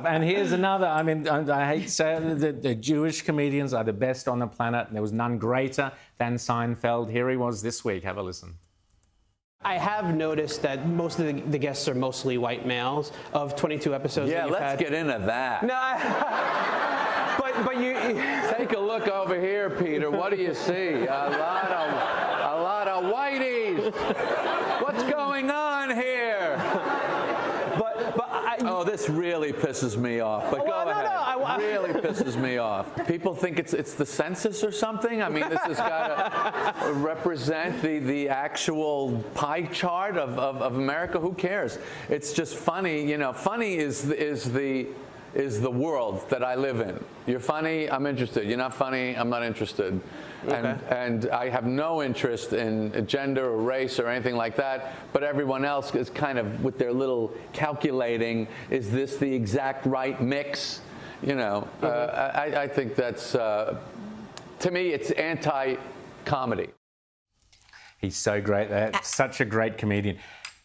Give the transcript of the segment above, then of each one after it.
And here's another. I mean, I hate to say it, the Jewish comedians are the best on the planet, and there was none greater than Seinfeld. Here he was this week. Have a listen. I have noticed that most of the guests are mostly white males of 22 episodes. Yeah, that you've let's had. get into that. No, but you take a look over here, Peter. What do you see? A lot of whiteys. What's going on here? Oh, this really pisses me off. But go ahead. It really pisses me off. People think it's the census or something. I mean, this has got to represent the actual pie chart of America. Who cares? It's just funny. You know, funny is the world that I live in. You're funny, I'm interested. You're not funny, I'm not interested. Okay. And I have no interest in gender or race or anything like that, but everyone else is kind of with their little calculating, is this the exact right mix? You know, I think that's, to me, it's anti-comedy. He's so great. Such a great comedian.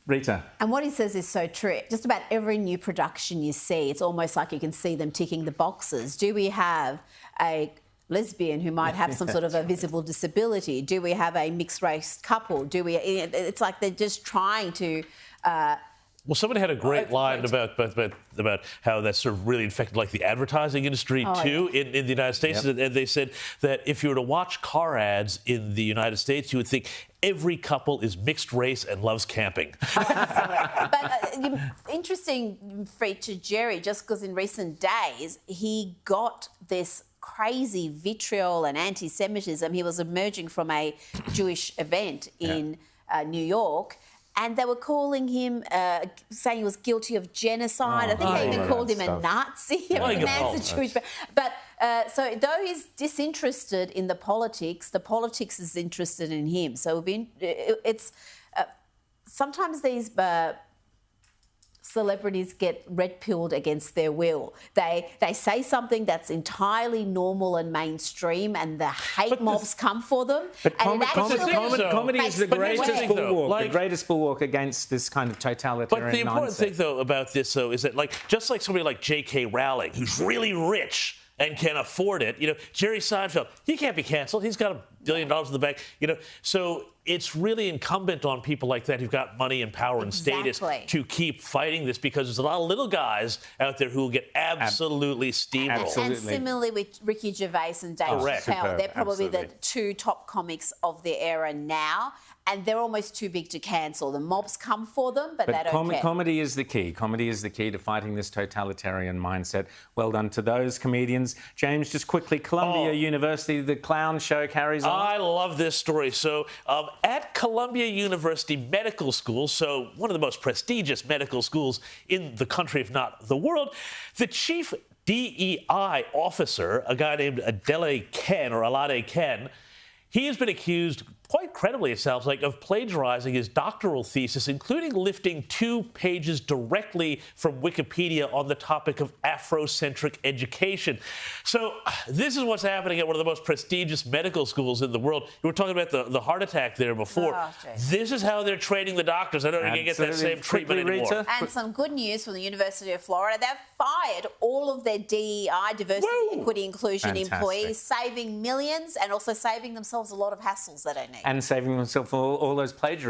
Rita. And what he says is so true. Just about every new production you see, it's almost like you can see them ticking the boxes. Do we have a lesbian who might have some sort of a visible disability? Do we have a mixed-race couple? Do we? It's like they're just trying to... Well, somebody had a great line about how that's sort of really infected like the advertising industry too in the United States. Yep. And they said that if you were to watch car ads in the United States, you would think every couple is mixed race and loves camping. But interesting feature, Jerry, just because in recent days he got this crazy vitriol and anti-Semitism. He was emerging from a Jewish event in New York. And they were calling him, saying he was guilty of genocide. I think they even called him a Nazi. The man's a Jewish. But so though he's disinterested in the politics is interested in him. So it's sometimes these celebrities get red-pilled against their will. They say something that's entirely normal and mainstream, and the hate mobs come for them. But comedy is the greatest bulwark, the greatest bulwark against this kind of totalitarian But the important mindset. thing, though, about this, though, is that just like somebody like J.K. Rowling, who's really rich and can afford it, Jerry Seinfeld, he can't be canceled. He's got $1 billion in the bank, So it's really incumbent on people like that who've got money and power and status to keep fighting this, because there's a lot of little guys out there who will get absolutely steamrolled. And similarly with Ricky Gervais and Dave Chappelle, they're probably the two top comics of the era now. And they're almost too big to cancel. The mobs come for them, but they don't care. Comedy is the key. Comedy is the key to fighting this totalitarian mindset. Well done to those comedians. James, just quickly, Columbia University, the clown show carries on. I love this story. So at Columbia University Medical School, so one of the most prestigious medical schools in the country, if not the world, the chief DEI officer, a guy named Alade Ken, he has been accused, quite credibly it sounds like, of plagiarizing his doctoral thesis, including lifting 2 pages directly from Wikipedia on the topic of Afrocentric education. So this is what's happening at one of the most prestigious medical schools in the world. You were talking about the heart attack there before. This is how they're training the doctors. I don't think you get that same treatment anymore. And some good news from the University of Florida. They've fired all of their DEI, diversity, equity, inclusion employees, saving millions and also saving themselves a lot of hassles they don't need. And saving themselves all those plagiarists.